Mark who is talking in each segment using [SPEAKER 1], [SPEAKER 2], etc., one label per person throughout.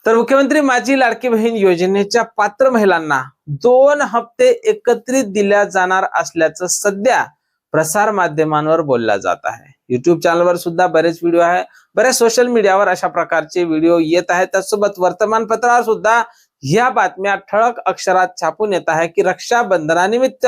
[SPEAKER 1] तर मुख्यमंत्री माझी लाडकी बहीण योजनेच्या पात्र महिलांना 2 हप्ते एकत्रित दिल्या जाणार असल्याचं सध्या प्रसार माध्यमांवर बोलला जात आहे। युट्यूब चॅनलवर सुद्धा बरेच व्हिडिओ आहे, बरेच सोशल मीडियावर अशा प्रकारचे व्हिडिओ येत आहेत। त्यासोबत वर्तमानपत्रावर सुद्धा या बातम्या ठळक अक्षरात छापून येत आहे की रक्षाबंधनानिमित्त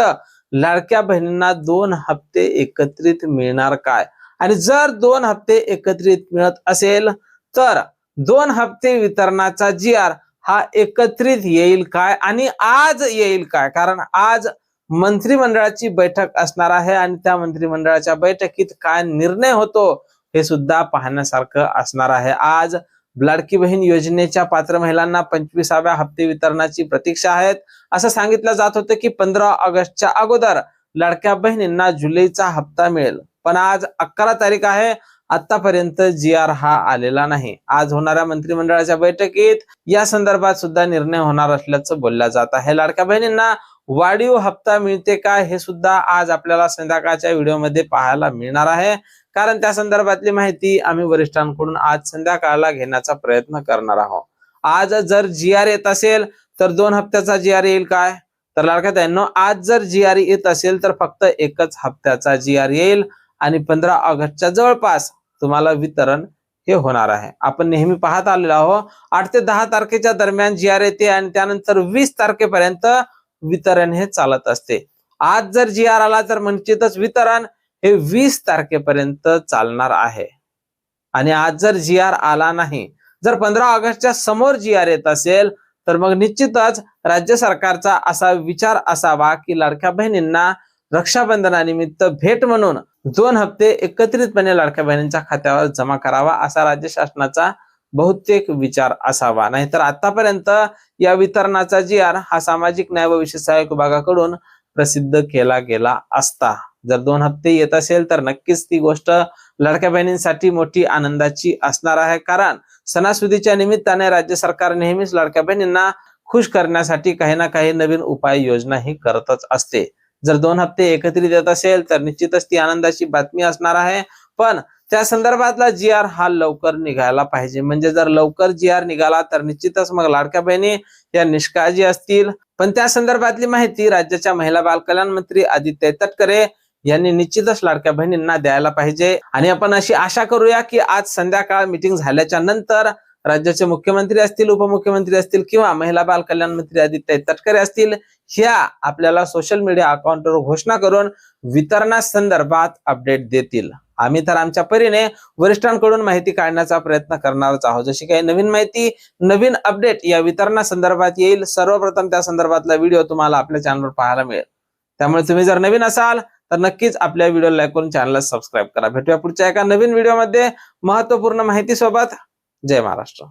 [SPEAKER 1] लाडक्या बहिणींना 2 हप्ते एकत्रित मिळणार काय, आणि जर 2 हप्ते एकत्रित मिळत असेल तर 2 हप्ते वितरणाचा GR हा एकत्रित येईल काय आणि आज येईल काय, कारण आज मंत्रिमंडळाची बैठक असणार आहे आणि त्या मंत्रिमंडळाच्या बैठकीत काय निर्णय होतो हे सुद्धा पाहण्यासारखं असणार आहे। आज लाडकी बहीण योजनेच्या पात्र महिलांना 25व्या हप्ते वितरणाची प्रतीक्षा आहे। असं सांगितलं जात होतं की 15 ऑगस्टच्या अगोदर लाडक्या बहिणींना जुलैचा हप्ता मिळेल, पण आज 11 तारीख आहे, आतापर्यंत GR हा आलेला नाही। आज होणाऱ्या मंत्रिमंडळाच्या बैठकीत या संदर्भात सुद्धा निर्णय होणार असल्याचं बोललं जात आहे। लाडक्या बहिणींना वाढीव हप्ता मिळते काय हे सुद्धा आज आपल्याला संध्याकाळच्या व्हिडिओमध्ये पाहायला मिळणार आहे, कारण त्या संदर्भातली माहिती आम्ही वरिष्ठांकडून आज संध्याकाळला घेण्याचा प्रयत्न करणार आहोत। आज जर GR येत असेल तर 2 हप्त्याचा GR येईल काय, तर लाडक्या बहिणींनो आज जर GR येत असेल तर फक्त एकच हप्त्याचा GR येईल आणि 15 ऑगस्टच्या जवळपास तुम्हाला वितरण हे होणार आहे। आपण नेहमी पाहत आलेलो आहोत 8 ते 10 तारखेच्या दरम्यान GR येते आणि त्यानंतर 20 तारखेपर्यंत वितरण हे चालत असते। आज जर GR आला तर निश्चितच वितरण हे 20 तारखेपर्यंत चालणार आहे आणि आज जर GR आला नाही, जर 15 ऑगस्टच्या समोर GR येत असेल तर मग निश्चितच राज्य सरकारचा असा विचार असावा की लाडक्या बहिणींना रक्षाबंधनानिमित्त भेट म्हणून 2 हप्ते एकत्रितपणे लाडक्या बहिणींच्या खात्यावर जमा करावा, असा राज्य शासनाचा बहुतेक विचार असावा। नाहीतर आतापर्यंत या वितरणाचा GR हा सामाजिक न्याय व विशेष सहाय्यक विभागाकडून प्रसिद्ध केला गेला असता। जर 2 हप्ते येत असेल तर नक्कीच ती गोष्ट लाडक्या बहिणींसाठी मोठी आनंदाची असणार आहे, कारण सणासुदीच्या निमित्ताने राज्य सरकार नेहमीच लाडक्या बहिणींना खुश करण्यासाठी काही ना काही नवीन उपाय योजना ही करतच असते। जर 2 हप्ते एकत्रित येत असेल तर निश्चितच ती आनंदाची बातमी असणार आहे, पण त्या संदर्भातला GR हा लवकर निघायला पाहिजे। म्हणजे जर लवकर GR निघाला तर निश्चितच मग लाडक्या बहिणी या निष्काळजी असतील, पण त्या संदर्भातली माहिती राज्याच्या महिला बाल कल्याण मंत्री आदित्य तटकरे यांनी निश्चितच लाडक्या बहिणींना द्यायला पाहिजे। आणि आपण अशी आशा करूया की आज संध्याकाळ मीटिंग झाल्याच्या नंतर राज्याचे मुख्यमंत्री असतील, उपमुख्यमंत्री असतील किंवा महिला बाल कल्याण मंत्री आदित्य तटकरे असतील, ह्या आपल्याला सोशल मीडिया अकाउंटवर घोषणा करून वितरणासंदर्भात अपडेट देतील। आम्ही तर आमच्या परीने वरिष्ठांकडून माहिती काढण्याचा प्रयत्न करणारच आहोत। जशी काही नवीन माहिती, नवीन अपडेट या वितरणासंदर्भात येईल, सर्वप्रथम त्या संदर्भातला व्हिडिओ तुम्हाला आपल्या चॅनलवर पाहायला मिळेल। त्यामुळे तुम्ही जर नवीन असाल तर नक्कीच आपल्या व्हिडिओ लाईक करून चॅनलला सबस्क्राईब करा। भेटूया पुढच्या एका नवीन व्हिडिओमध्ये महत्त्वपूर्ण माहिती सोबत। जय महाराष्ट्र।